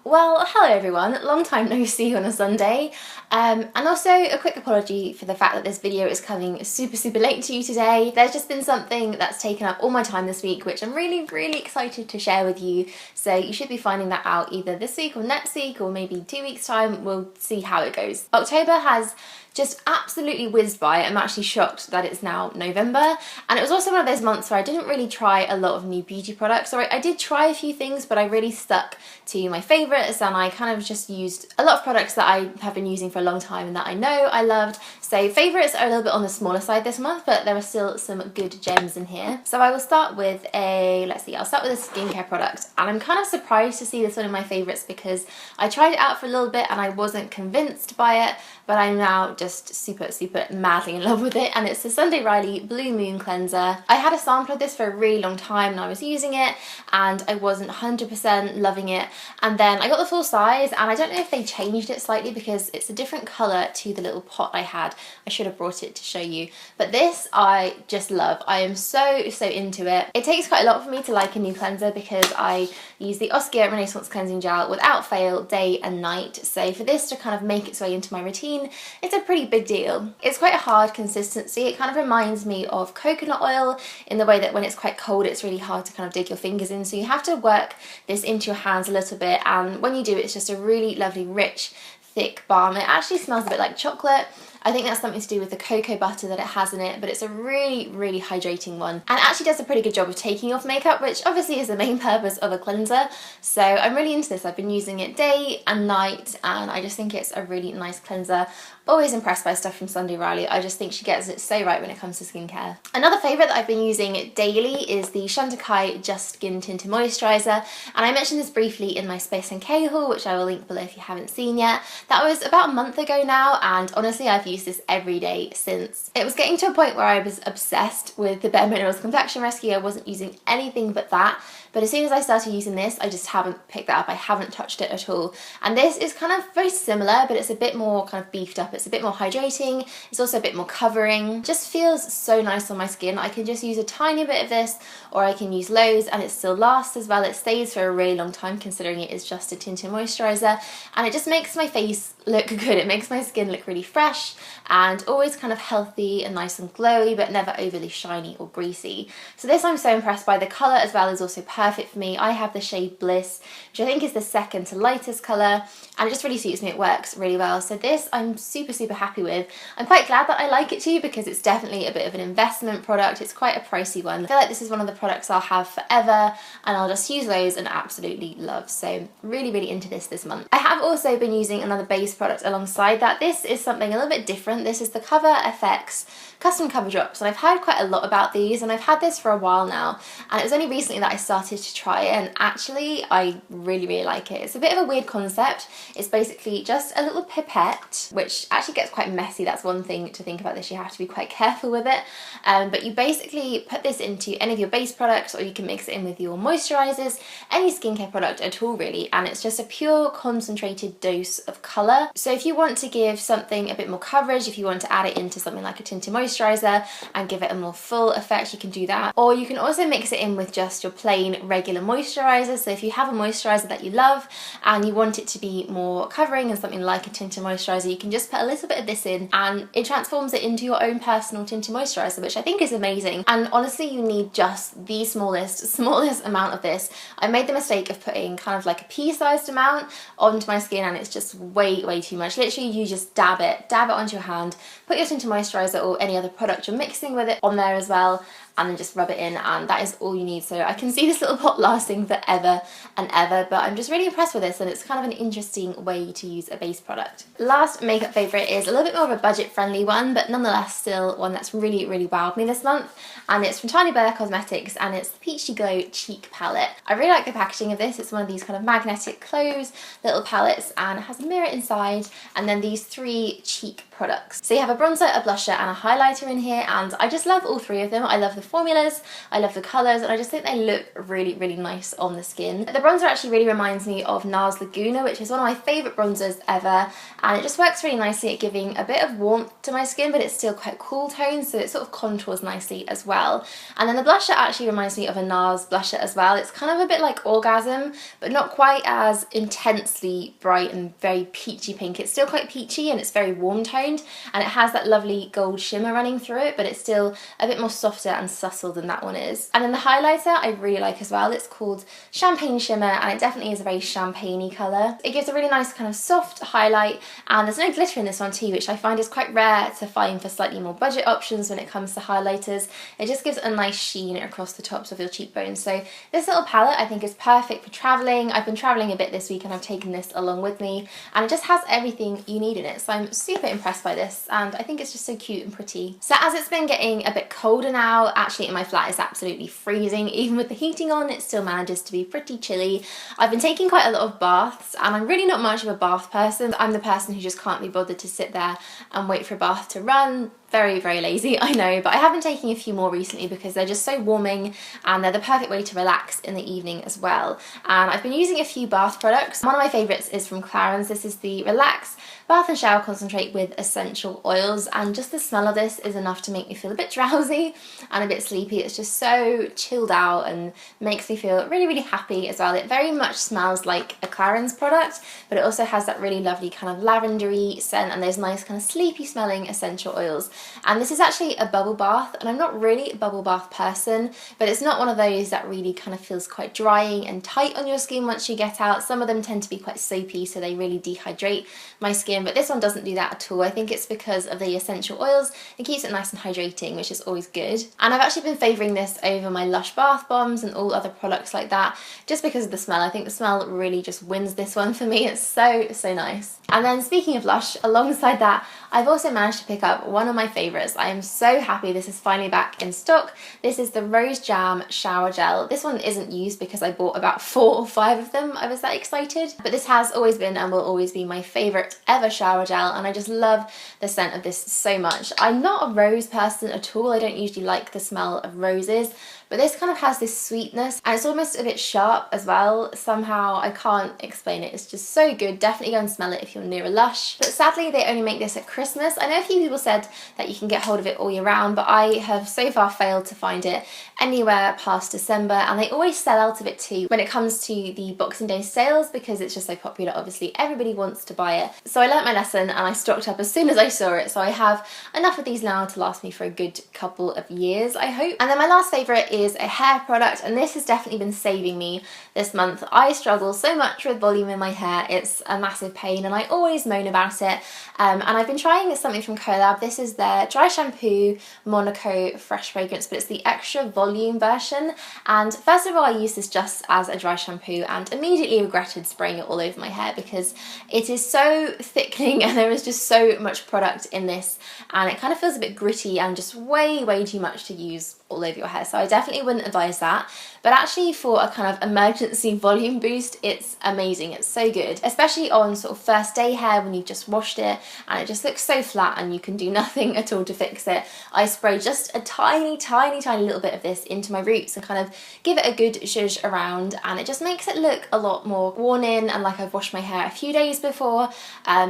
Well, hello everyone, long time no see on a Sunday, and also a quick apology for the fact that this video is coming super late to you today. There's just been something that's taken up all my time this week, which I'm really excited to share with you, so you should be finding that out either this week or next week or maybe 2 weeks time. We'll see how it goes. October has just absolutely whizzed by. I'm actually shocked that it's now November, and it was also one of those months where I didn't really try a lot of new beauty products. So I did try a few things, but I really stuck to my favourites, and I kind of just used a lot of products that I have been using for a long time and that I know I loved. So favourites are a little bit on the smaller side this month, but there are still some good gems in here. So I will start with I'll start with a skincare product, and I'm kind of surprised to see this one in my favourites because I tried it out for a little bit and I wasn't convinced by it, but I'm now just super madly in love with it, and it's the Sunday Riley Blue Moon Cleanser. I had a sample of this for a really long time and I was using it and I wasn't 100% loving it, and then I got the full size, and I don't know if they changed it slightly because it's a different colour to the little pot I had. I should have brought it to show you, but this I just love. I am so into it. It takes quite a lot for me to like a new cleanser because I use the Oscar Renaissance Cleansing Gel without fail day and night, so for this to kind of make its way into my routine, it's a pretty big deal. It's quite a hard consistency. It kind of reminds me of coconut oil in the way that when it's quite cold it's really hard to kind of dig your fingers in, so you have to work this into your hands a little bit, and when you do it's just a really lovely rich thick balm. It actually smells a bit like chocolate. I think that's something to do with the cocoa butter that it has in it, but it's a really hydrating one, and actually does a pretty good job of taking off makeup, which obviously is the main purpose of a cleanser. So I'm really into this. I've been using it day and night, and I just think it's a really nice cleanser. Always impressed by stuff from Sunday Riley. I just think she gets it so right when it comes to skincare. Another favourite that I've been using daily is the Chantecaille Just Skin Tinted Moisturiser, and I mentioned this briefly in my Space and K haul, which I will link below if you haven't seen yet. That was about a month ago now, and honestly I've used this every day since. It was getting to a point where I was obsessed with the Bare Minerals Complexion Rescue. I wasn't using anything but that, but as soon as I started using this I just haven't picked that up. I haven't touched it at all, and this is kind of very similar, but it's a bit more kind of beefed up. It's a bit more hydrating, it's also a bit more covering, just feels so nice on my skin. I can just use a tiny bit of this, or I can use loads and it still lasts as well. It stays for a really long time considering it is just a tinted moisturiser, and it just makes my face look good. It makes my skin look really fresh and always kind of healthy and nice and glowy, but never overly shiny or greasy. So this I'm so impressed by. The colour as well is also perfect for me. I have the shade Bliss, which I think is the second to lightest colour, and it just really suits me. It works really well. So this I'm super happy with. I'm quite glad that I like it too, because it's definitely a bit of an investment product. It's quite a pricey one. I feel like this is one of the products I'll have forever and I'll just use those and absolutely love. So really into this month. I have also been using another base product alongside that. This is something a little bit different. This is the Cover FX Custom Cover Drops, and I've heard quite a lot about these, and I've had this for a while now, and it was only recently that I started to try it, and actually I really like it. It's a bit of a weird concept. It's basically just a little pipette, which actually gets quite messy. That's one thing to think about this. You have to be quite careful with it, but you basically put this into any of your base products, or you can mix it in with your moisturisers, any skincare product at all really, and it's just a pure concentrated dose of colour. So if you want to give something a bit more coverage, if you want to add it into something like a tinted moisturiser and give it a more full effect, you can do that, or you can also mix it in with just your plain regular moisturiser. So if you have a moisturiser that you love and you want it to be more covering and something like a tinted moisturiser, you can just put a little bit of this in and it transforms it into your own personal tinted moisturiser, which I think is amazing. And honestly you need just the smallest amount of this. I made the mistake of putting kind of like a pea-sized amount onto my skin, and it's just way too much. Literally you just dab it onto your hand, put your tinted moisturiser or any other product you're mixing with it on there as well, and then just rub it in, and that is all you need. So I can see this little pot lasting forever and ever, but I'm just really impressed with this, and it's kind of an interesting way to use a base product. Last makeup favourite is a little bit more of a budget friendly one, but nonetheless still one that's really wowed me this month, and it's from Burr Cosmetics, and it's the Peachy Glow Cheek Palette. I really like the packaging of this. It's one of these kind of magnetic closed little palettes, and it has a mirror inside, and then these 3 cheek products. So you have a bronzer, a blusher and a highlighter in here, and I just love all 3 of them. I love the formulas, I love the colours, and I just think they look really, really nice on the skin. The bronzer actually really reminds me of NARS Laguna, which is one of my favourite bronzers ever, and it just works really nicely at giving a bit of warmth to my skin, but it's still quite cool tone, so it sort of contours nicely as well. And then the blusher actually reminds me of a NARS blusher as well. It's kind of a bit like Orgasm, but not quite as intensely bright and very peachy pink. It's still quite peachy and it's very warm toned, and it has that lovely gold shimmer running through it, but it's still a bit more softer and subtle than that one is. And then the highlighter I really like as well. It's called Champagne Shimmer, and it definitely is a very champagne-y colour. It gives a really nice kind of soft highlight, and there's no glitter in this one too, which I find is quite rare to find for slightly more budget options when it comes to highlighters. It just gives a nice sheen across the tops of your cheekbones. So this little palette I think is perfect for travelling. I've been travelling a bit this week and I've taken this along with me, and it just has everything you need in it. So I'm super impressed by this, and I think it's just so cute and pretty. So as it's been getting a bit colder now, actually in my flat it's absolutely freezing. Even with the heating on, it still manages to be pretty chilly. I've been taking quite a lot of baths, and I'm really not much of a bath person. I'm the person who just can't be bothered to sit there and wait for a bath to run. Very, very lazy, I know, but I have been taking a few more recently because they're just so warming and they're the perfect way to relax in the evening as well. And I've been using a few bath products. One of my favourites is from Clarins. This is the Relax Bath and Shower Concentrate with essential oils, and just the smell of this is enough to make me feel a bit drowsy and a bit sleepy. It's just so chilled out and makes me feel really, really happy as well. It very much smells like a Clarins product, but it also has that really lovely kind of lavendery scent and those nice kind of sleepy smelling essential oils. And this is actually a bubble bath, and I'm not really a bubble bath person, but it's not one of those that really kind of feels quite drying and tight on your skin once you get out. Some of them tend to be quite soapy, so they really dehydrate my skin, but this one doesn't do that at all. I think it's because of the essential oils. It keeps it nice and hydrating, which is always good. And I've actually been favouring this over my Lush bath bombs and all other products like that, just because of the smell. I think the smell really just wins this one for me. It's so, so nice. And then speaking of Lush, alongside that, I've also managed to pick up one of my favourites. I am so happy this is finally back in stock. This is the Rose Jam Shower Gel. This one isn't used because I bought about 4 or 5 of them. I was that excited. But this has always been and will always be my favourite ever shower gel, and I just love the scent of this so much. I'm not a rose person at all. I don't usually like the smell of roses, but this kind of has this sweetness and it's almost a bit sharp as well. Somehow I can't explain it. It's just so good. Definitely go and smell it if you're near a Lush. But sadly they only make this at Christmas. I know a few people said that you can get hold of it all year round, but I have so far failed to find it anywhere past December, and they always sell out of it too when it comes to the Boxing Day sales because it's just so popular. Obviously everybody wants to buy it. So I learnt my lesson and I stocked up as soon as I saw it, so I have enough of these now to last me for a good couple of years, I hope. And then my last favourite is a hair product, and this has definitely been saving me this month. I struggle so much with volume in my hair. It's a massive pain and I always moan about it. And I've been trying something from COLAB. This is their Dry Shampoo Monaco Fresh Fragrance, but it's the extra volume version. And first of all, I used this just as a dry shampoo and immediately regretted spraying it all over my hair because it is so thickening and there is just so much product in this, and it kind of feels a bit gritty and just way, way too much to use all over your hair. So I definitely wouldn't advise that. But actually for a kind of emergency volume boost, it's amazing. It's so good, especially on sort of first day hair when you've just washed it and it just looks so flat and you can do nothing at all to fix it. I spray just a tiny, tiny, tiny little bit of this into my roots and kind of give it a good zhuzh around, and it just makes it look a lot more worn in and like I've washed my hair a few days before,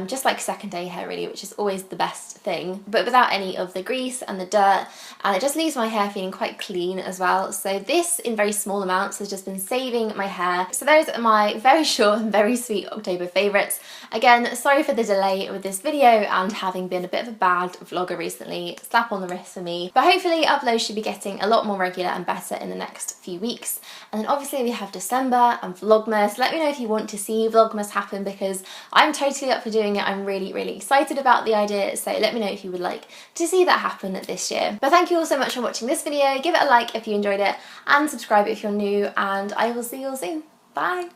just like second day hair really, which is always the best thing, but without any of the grease and the dirt, and it just leaves my hair feeling quite clean as well. So this in very small amounts has just been saving my hair. So those are my very short and very sweet October favourites. Again, sorry for the delay with this video and having been a bit of a bad vlogger recently. Slap on the wrist for me. But hopefully uploads should be getting a lot more regular and better in the next few weeks. And then obviously we have December and Vlogmas. Let me know if you want to see Vlogmas happen because I'm totally up for doing it. I'm really, really excited about the idea. So let me know if you would like to see that happen this year. But thank you all so much for watching this video. Give it a like if you enjoyed it and subscribe if you're new, and I will see you all soon. Bye!